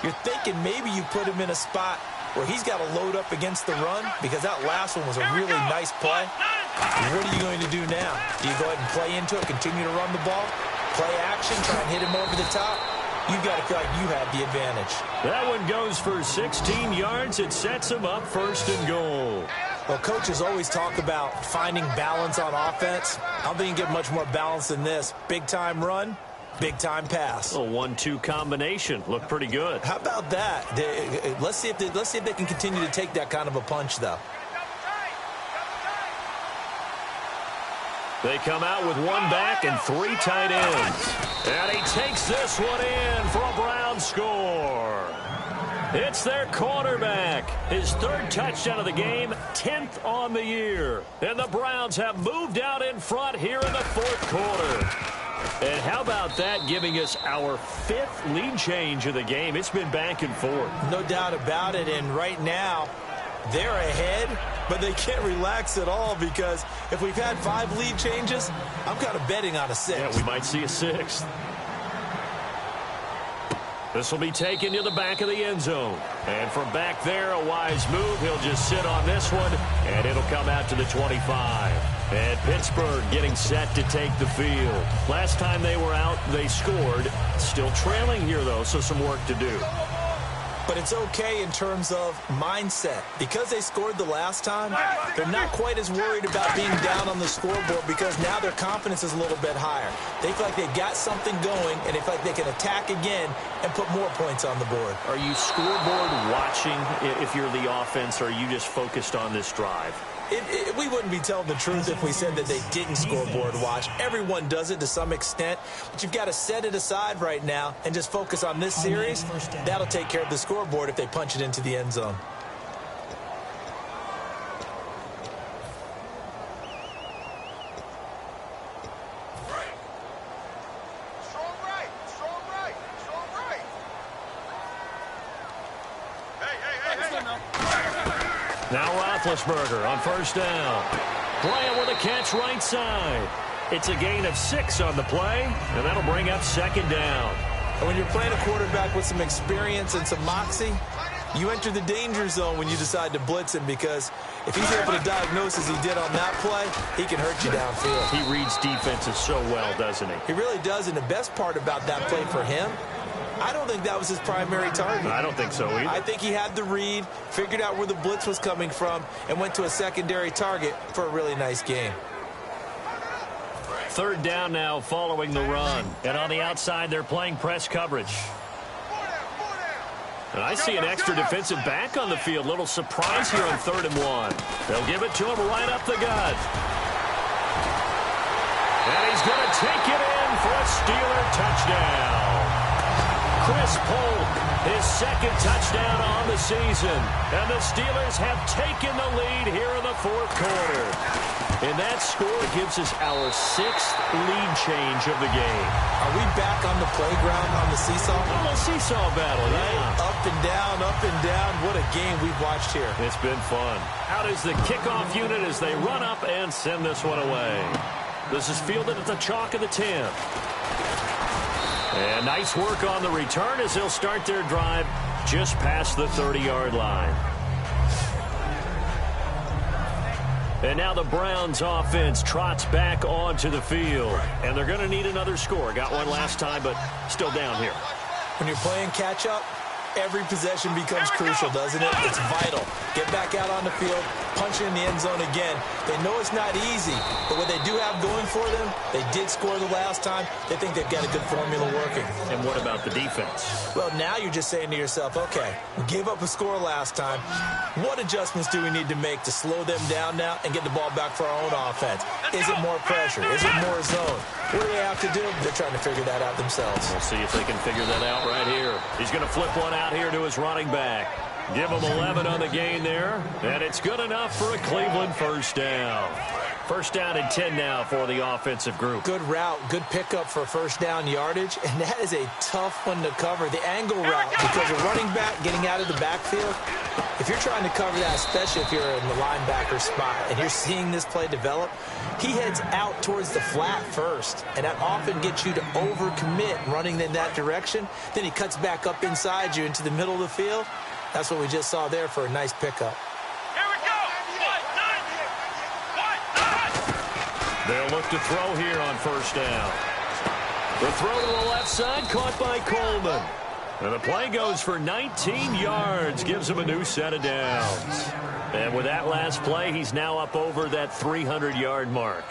you're thinking maybe you put him in a spot where he's got to load up against the run, because that last one was a really nice play. What are you going to do now? Do you go ahead and play into it, continue to run the ball, play action, try and hit him over the top? You've got to feel like you have the advantage. That one goes for 16 yards. It sets him up 1st and goal. Well, coaches always talk about finding balance on offense. I don't think you get much more balance than this. Big-time run, big-time pass. A 1-2 combination. Looked pretty good. How about that? Let's see if they can continue to take that kind of a punch, though. They come out with 1 back and 3 tight ends. And he takes this one in for a Browns score. It's their quarterback. His 3rd touchdown of the game, 10th on the year. And the Browns have moved out in front here in the 4th quarter. And how about that, giving us our 5th lead change of the game? It's been back and forth. No doubt about it. And right now, they're ahead, but they can't relax at all, because if we've had 5 lead changes, I'm kind of betting on a 6th. Yeah, we might see a 6th. This will be taken to the back of the end zone. And from back there, a wise move. He'll just sit on this one, and it'll come out to the 25. And Pittsburgh getting set to take the field. Last time they were out, they scored. Still trailing here, though, so some work to do. But it's okay in terms of mindset. Because they scored the last time, they're not quite as worried about being down on the scoreboard, because now their confidence is a little bit higher. They feel like they've got something going, and they feel like they can attack again and put more points on the board. Are you scoreboard watching if you're the offense, or are you just focused on this drive? We wouldn't be telling the truth if we said that they didn't scoreboard watch. Everyone does it to some extent, but you've got to set it aside right now and just focus on this series. That'll take care of the scoreboard if they punch it into the end zone. Now Roethlisberger on 1st down. Bryant with a catch right side. It's a gain of 6 on the play, and that'll bring up 2nd down. And when you're playing a quarterback with some experience and some moxie, you enter the danger zone when you decide to blitz him, because if he's able to diagnose as he did on that play, he can hurt you downfield. He reads defenses so well, doesn't he? He really does, and the best part about that play for him, I don't think that was his primary target. I don't think so either. I think he had the read, figured out where the blitz was coming from, and went to a secondary target for a really nice game. 3rd down now following the run. And on the outside, they're playing press coverage. And I see an extra defensive back on the field. Little surprise here on 3rd and 1. They'll give it to him right up the gut. And he's going to take it in for a Steeler touchdown. Chris Polk, his 2nd touchdown on the season. And the Steelers have taken the lead here in the 4th quarter. And that score gives us our 6th lead change of the game. Are we back on the playground on the seesaw? A little seesaw battle, yeah. Up and down, up and down. What a game we've watched here. It's been fun. Out is the kickoff unit as they run up and send this one away. This is fielded at the chalk of the 10. And nice work on the return as they'll start their drive just past the 30-yard line. And now the Browns offense trots back onto the field. And they're going to need another score. Got one last time, but still down here. When you're playing catch-up, every possession becomes crucial, doesn't it? It's vital. Get back out on the field, punch it in the end zone again. They know it's not easy, but what they do have going for them, they did score the last time. They think they've got a good formula working. And what about the defense? Well, now you're just saying to yourself, okay, we gave up a score last time. What adjustments do we need to make to slow them down now and get the ball back for our own offense? Is it more pressure? Is it more zone? What do they have to do? They're trying to figure that out themselves. We'll see if they can figure that out right here. He's going to flip one out here to his running back. Give him 11 on the gain there, and it's good enough for a Cleveland 1st down. First down and 10 now for the offensive group. Good route, good pickup for first down yardage, and that is a tough one to cover. The angle route, because a running back getting out of the backfield, if you're trying to cover that, especially if you're in the linebacker spot and you're seeing this play develop, he heads out towards the flat first, and that often gets you to overcommit running in that direction. Then he cuts back up inside you into the middle of the field. That's what we just saw there for a nice pickup. They'll look to throw here on first down. The throw to the left side, caught by Coleman. And the play goes for 19 yards, gives him a new set of downs. And with that last play, he's now up over that 300-yard mark.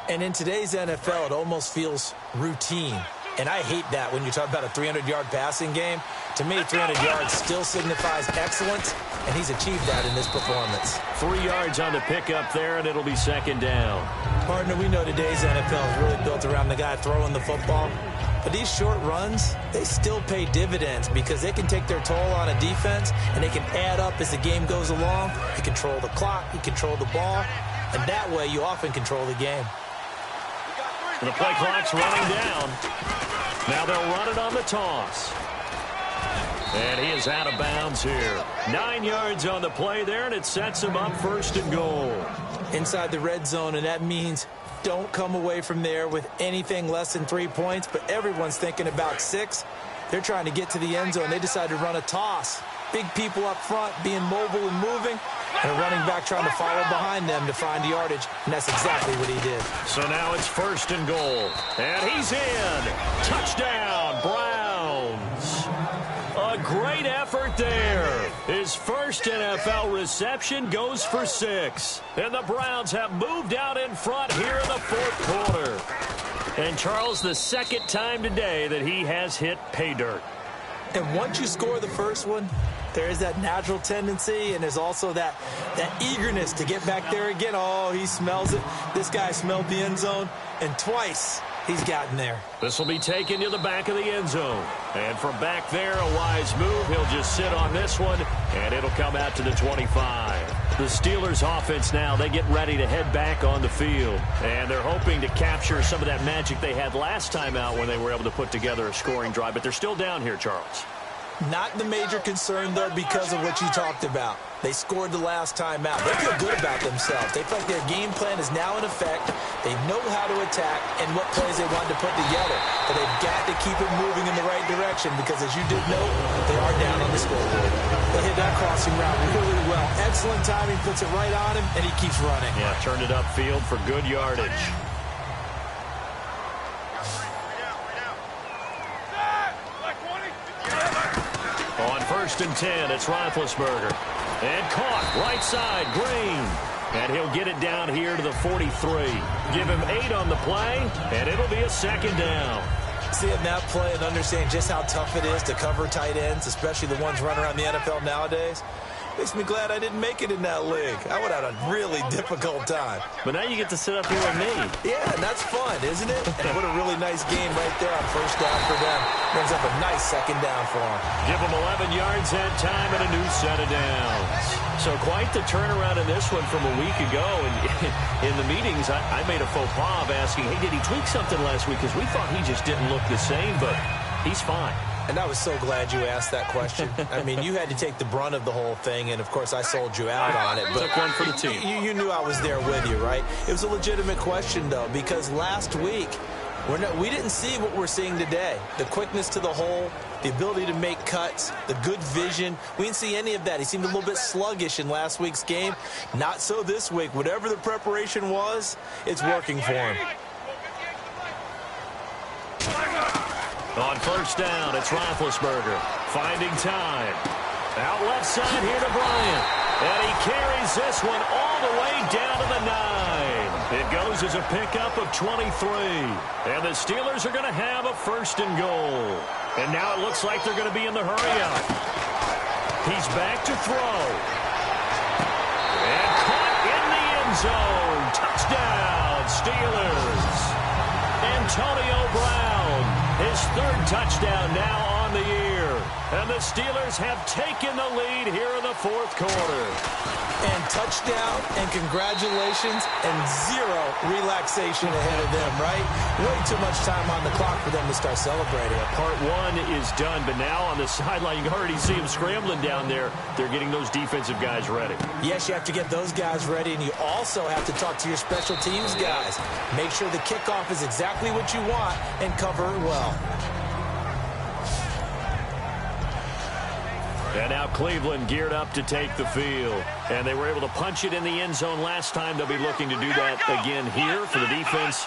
And in today's NFL, it almost feels routine. And I hate that when you talk about a 300-yard passing game. To me, 300 yards still signifies excellence, and he's achieved that in this performance. 3 yards on the pickup there, and it'll be second down. Partner, we know today's NFL is really built around the guy throwing the football. But these short runs, they still pay dividends because they can take their toll on a defense, and they can add up as the game goes along. You control the clock, you control the ball, and that way you often control the game. The play clock's running down. Now they'll run it on the toss. And he is out of bounds here. 9 yards on the play there, and it sets him up first and goal. Inside the red zone, and that means don't come away from there with anything less than 3 points, but everyone's thinking about 6. They're trying to get to the end zone. They decide to run a toss. Big people up front being mobile and moving, and a running back trying to follow behind them to find yardage, and that's exactly what he did. So now it's first and goal, and he's in. Touchdown, Browns. A great effort there. His first NFL reception goes for 6. And the Browns have moved out in front here in the fourth quarter. And Charles, the second time today that he has hit pay dirt. And once you score the first one, there is that natural tendency, and there's also that eagerness to get back there again. Oh, he smells it. This guy smelled the end zone, and twice he's gotten there. This will be taken to the back of the end zone. And from back there, a wise move. He'll just sit on this one, and it'll come out to the 25. The Steelers offense now, they get ready to head back on the field. And they're hoping to capture some of that magic they had last time out when they were able to put together a scoring drive. But they're still down here, Charles. Not the major concern, though, because of what you talked about. They scored the last time out. They feel good about themselves. They feel like their game plan is now in effect. They know how to attack and what plays they want to put together. But they've got to keep it moving in the right direction because, as you did note, they are down on the scoreboard. They hit that crossing route really well. Excellent timing, puts it right on him, and he keeps running. Yeah, turned it upfield for good yardage. On first and 10, it's Roethlisberger. And caught right side, Green. And he'll get it down here to the 43. Give him 8 on the play, and it'll be a second down. Seeing that play and understanding just how tough it is to cover tight ends, especially the ones running around the NFL nowadays, makes me glad I didn't make it in that league. I would have had a really difficult time. But now you get to sit up here with me. Yeah, and that's fun, isn't it? And what a really nice game right there on first down for them. Brings up a nice second down for them. Give them 11 yards that time and a new set of downs. So quite the turnaround in this one from a week ago. And in the meetings, I made a faux pas of asking, hey, did he tweak something last week? Because we thought he just didn't look the same, but he's fine. And I was so glad you asked that question. I mean, you had to take the brunt of the whole thing, and, of course, I sold you out on it. But took one for the team. You knew I was there with you, right? It was a legitimate question, though, because last week we didn't see what we're seeing today. The quickness to the hole, the ability to make cuts, the good vision. We didn't see any of that. He seemed a little bit sluggish in last week's game. Not so this week. Whatever the preparation was, it's working for him. On first down, it's Roethlisberger. Finding time. Out left side here to Bryant. And he carries this one all the way down to the 9. It goes as a pickup of 23. And the Steelers are going to have a first and goal. And now it looks like they're going to be in the hurry-up. He's back to throw. And caught in the end zone. Touchdown, Steelers. Antonio Brown. His third touchdown now on the year. And the Steelers have taken the lead here in the fourth quarter. And touchdown and congratulations and zero relaxation ahead of them, right? Way too much time on the clock for them to start celebrating. Part one is done, but now on the sideline, you can already see them scrambling down there. They're getting those defensive guys ready. Yes, you have to get those guys ready, and you also have to talk to your special teams guys. Make sure the kickoff is exactly what you want and cover it well. And now Cleveland geared up to take the field. And they were able to punch it in the end zone last time. They'll be looking to do that again here for the defense.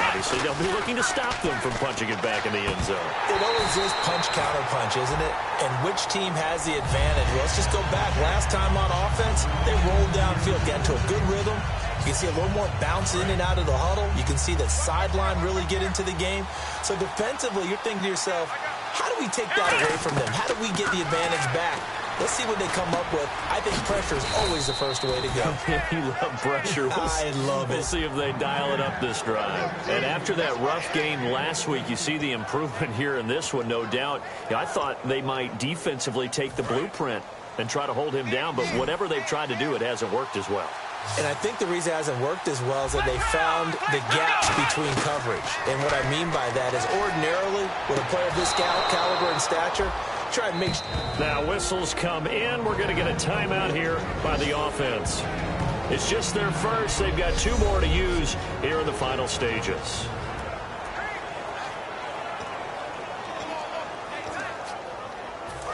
Obviously, they'll be looking to stop them from punching it back in the end zone. It always is punch-counter-punch, isn't it? And which team has the advantage? Well, let's just go back. Last time on offense, they rolled downfield, got into a good rhythm. You can see a little more bounce in and out of the huddle. You can see the sideline really get into the game. So defensively, you're thinking to yourself, how do we take that away from them? How do we get the advantage back? Let's see what they come up with. I think pressure is always the first way to go. You love pressure. I love it. We'll see if they dial it up this drive. And after that rough game last week, you see the improvement here in this one, no doubt. I thought they might defensively take the blueprint and try to hold him down, but whatever they've tried to do, it hasn't worked as well. And I think the reason it hasn't worked as well is that they found the gaps between coverage. And what I mean by that is ordinarily, with a player of this caliber and stature, try and make... Now whistles come in. We're going to get a timeout here by the offense. It's just their first. They've got two more to use here in the final stages.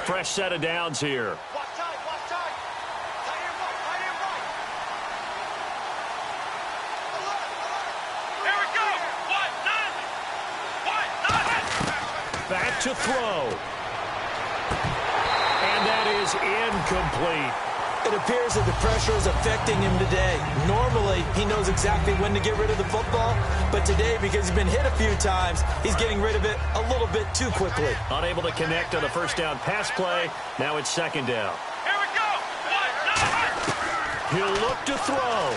Fresh set of downs here. Back to throw. And that is incomplete. It appears that the pressure is affecting him today. Normally, he knows exactly when to get rid of the football, but today, because he's been hit a few times, he's getting rid of it a little bit too quickly. Unable to connect on the first down pass play. Now it's second down. Here we go. He'll look to throw.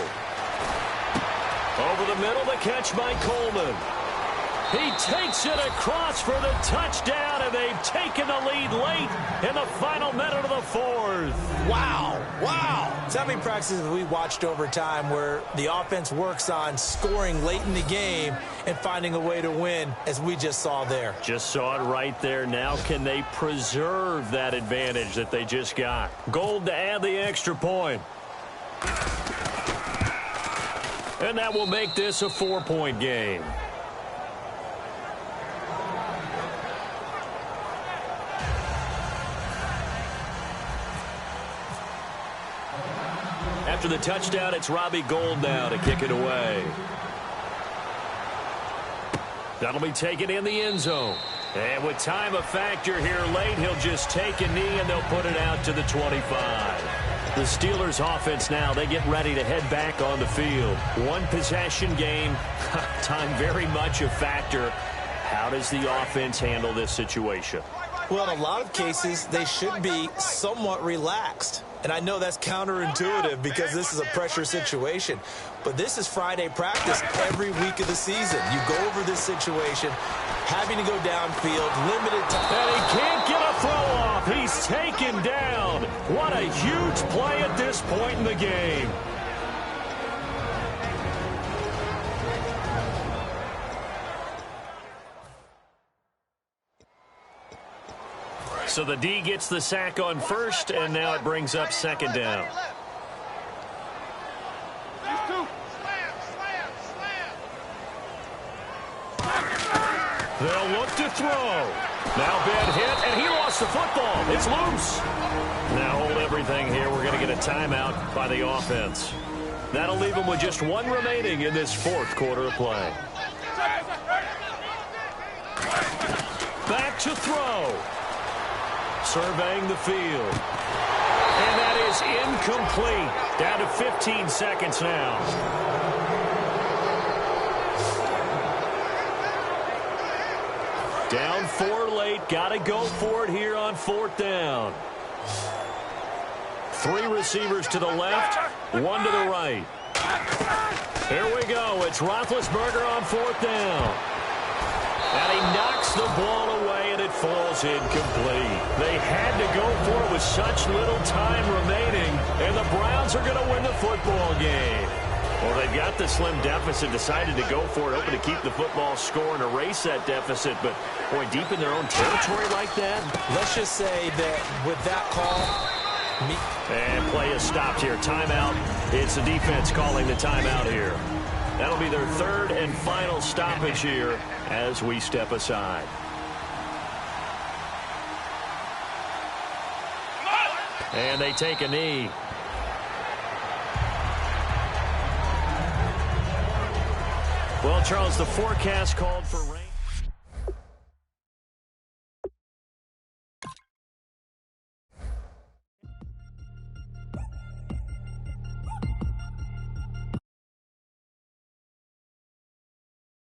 Over the middle, the catch by Coleman. He takes it across for the touchdown, and they've taken the lead late in the final minute of the fourth. Wow. So how many practices have we watched over time where the offense works on scoring late in the game and finding a way to win, as we just saw there? Just saw it right there. Now can they preserve that advantage that they just got? Gold to add the extra point. And that will make this a 4-point game. After the touchdown, it's Robbie Gould now to kick it away. That'll be taken in the end zone. And with time a factor here late, he'll just take a knee and they'll put it out to the 25. The Steelers offense now, they get ready to head back on the field. One possession game, time very much a factor. How does the offense handle this situation? Well, in a lot of cases, they should be somewhat relaxed. And I know that's counterintuitive because this is a pressure situation. But this is Friday practice every week of the season. You go over this situation, having to go downfield, limited time. And he can't get a throw off. He's taken down. What a huge play at this point in the game. So the D gets the sack on first, and now it brings up second down. They'll look to throw. Now bad hit, and he lost the football. It's loose. Now hold everything here. We're going to get a timeout by the offense. That'll leave them with just one remaining in this fourth quarter of play. Back to throw. Surveying the field. And that is incomplete. Down to 15 seconds now. Down 4 late. Got to go for it here on fourth down. 3 receivers to the left, 1 to the right. Here we go. It's Roethlisberger on fourth down. And he knocks the ball away, and it falls incomplete. They had to go for it with such little time remaining, and the Browns are going to win the football game. Well, they've got the slim deficit, decided to go for it, hoping to keep the football score and erase that deficit. But, boy, deep in their own territory like that. Let's just say that with that call, and play is stopped here. Timeout. It's the defense calling the timeout here. That'll be their third and final stoppage here as we step aside. And they take a knee. Well, Charles, the forecast called for rain.